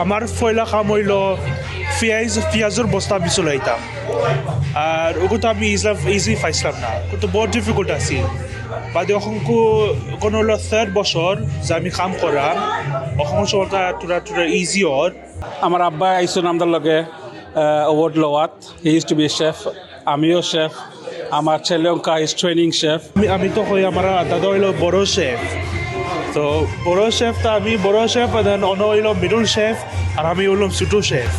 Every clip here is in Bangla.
আমার পয়লা কাম হইল পেঁয়াজের বস্তা আমি চলাইতাম আর ওগুলো তো আমি ইজি পাইছিলাম না কিন্তু বহুত ডিফিকাল্ট আছিল বাদে অসংখ্য কোনো হলো 3rd বছর যে আমি কাম করাম অসংখ্য চলতা তোরা ইজি হর আমার আব্বা আইসুন আমাদের লগে অ্যাওয়ার্ড লওয়াত he use to be chef আমিও শেফ আমার ছেলে অঙ্কা ইজ ট্রেনিং শেফ আমি তো হই আমার দাদা হইল বড় শেফ তো বড় শেফটা আমি বড় শেফ দেন অন্য হইল মিডল শেফ আর আমি হইলাম ছোট শেফ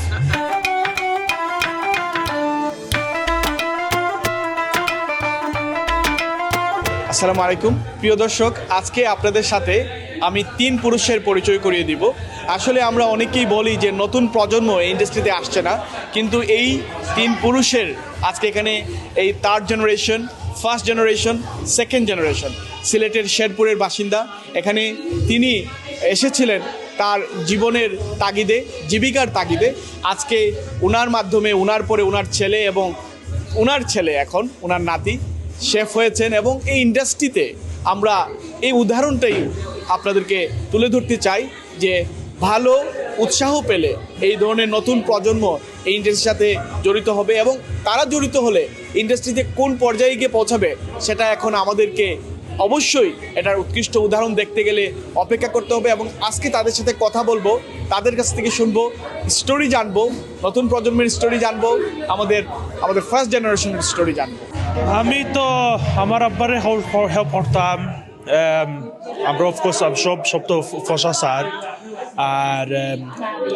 আসসালামু আলাইকুম প্রিয় দর্শক আজকে আপনাদের সাথে আমি 3 পুরুষের পরিচয় করিয়ে দিব আসলে আমরা অনেকেই বলি যে নতুন প্রজন্ম এই ইন্ডাস্ট্রিতে আসছে না কিন্তু এই 3 পুরুষের আজকে এখানে এই 3rd generation 1st generation 2nd generation সিলেটের শেরপুরের বাসিন্দা এখানে তিনি এসেছিলেন তার জীবনের তাগিদে জীবিকার তাগিদে আজকে ওনার মাধ্যমে ওনার পরে ওনার ছেলে এবং ওনার ছেলে এখন ওনার নাতি শেফ হয়েছেন এবং এই ইন্ডাস্ট্রিতে আমরা এই উদাহরণটাই আপনাদেরকে তুলে ধরতে চাই যে ভালো উৎসাহ পেলে এই ধরনের নতুন প্রজন্ম এই ইন্ডাস্ট্রির সাথে জড়িত হবে এবং তারা জড়িত হলে ইন্ডাস্ট্রিতে কোন পর্যায়ে গিয়ে পৌঁছাবে সেটা এখন আমাদেরকে অবশ্যই এটার উৎকৃষ্ট উদাহরণ দেখতে গেলে অপেক্ষা করতে হবে এবং আজকে তাদের সাথে কথা বলবো তাদের কাছ থেকে শুনবো স্টোরি জানবো নতুন প্রজন্মের স্টোরি জানবো আমাদের 1st জেনারেশনের স্টোরি জানবো আমি তো আমার আব্বারে হেল্প করতাম আমরা অফকোর্স সব তো ফসা স্যার আর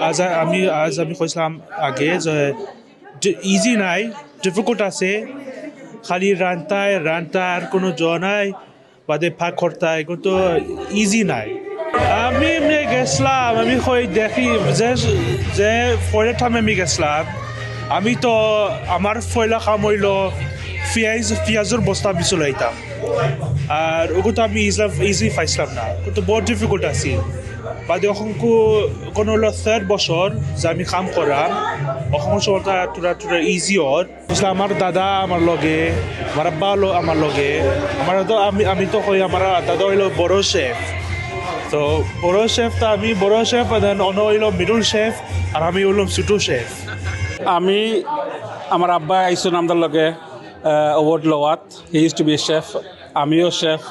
আজ আমি কইছিলাম আগে যে ইজি নাই ডিফিকাল্ট আছে খালি রান্তার কোনো জ নাই বাদে ফাঁক করতায় কিন্তু ইজি নাই আমি এমনি গেছিলাম আমি দেখি যে পরের টাইমে আমি গেছিলাম আমি তো আমার পয়লা কাম হইল পেঁয়াজের বস্তা আমি চলাইতাম আর ওগুলো তো আমি ইজি পাইছিলাম না কিন্তু বহুত ডিফিকাল্ট আছিল বাদে অসংখ্য কোনো হলো 3rd বছর যে আমি কাম করাম অসংখ্য চলতা তোরা ইজি হর আমার দাদা আমার লগে আমার আব্বা হলো আমার লগে আমি তো হই আমার দাদা হইল বড় শেফ তো বড় শেফটা আমি বড় শেফ দেন অন্য হইল মিডল শেফ আর আমি হইলাম ছোট শেফ আমি আমার আব্বা আইসুন আমাদের লগে অ্যাওয়ার্ড লওয়াত he use to be chef আমিও শেফ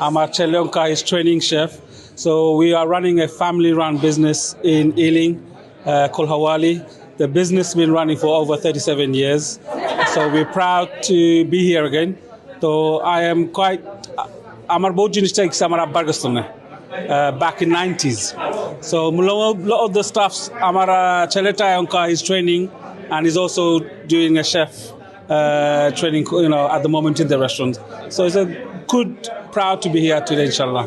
আমার ছেলে অঙ্কা is training chef So we are running a family-run business in Ealing, Kolhawali. The business has been running for over 37 years. So we're proud to be here again. So I am quite, আমার বহুত জিনিসটা ইচ্ছা আমার আব্বার কাছ থেকে back in 90s. So a lot of the stuff আমার ছেলেটা অঙ্কা is training and is also doing a chef training, at the moment in the restaurant. So it's a good, proud to be here today, inshallah.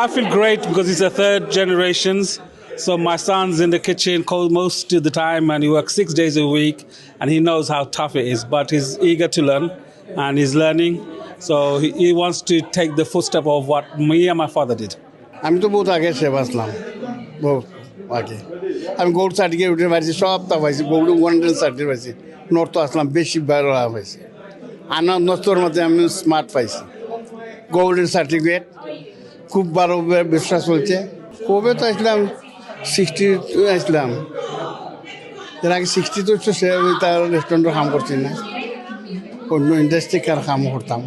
I feel great because it's a 3rd generations. So my son's in the kitchen most of the time and he works 6 days a week and he knows how tough it is, but he's eager to learn and he's learning. So he wants to take the footstep of what me and my father did. আমি তো বহুত আগে শেফ আসলাম বহুত আগে আমি গোল্ড সার্টিফিকেট উঠে পাইছি সব তা পাইছি গোল্ড 100 সার্টিফিকেট পাইছি নর্থ আসলাম বেশি ভালো পাইছি আনন্দ নস্তর মধ্যে আমি স্মার্ট পাইছি গোল্ডের সার্টিফিকেট খুব ভালো ব্যবসা চলছে কবে তো আসলাম 60 আসলাম এর আগে 60 তো তার রেস্টুরেন্টে কাম করছি না অন্য ইন্ডাস্ট্রি কার কাম করতাম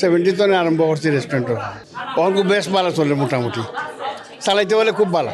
70 তো আরম্ভ করছি রেস্টুরেন্টের তখন খুব বেশ ভালো চলে মোটামুটি চালাইতে বলে খুব ভালো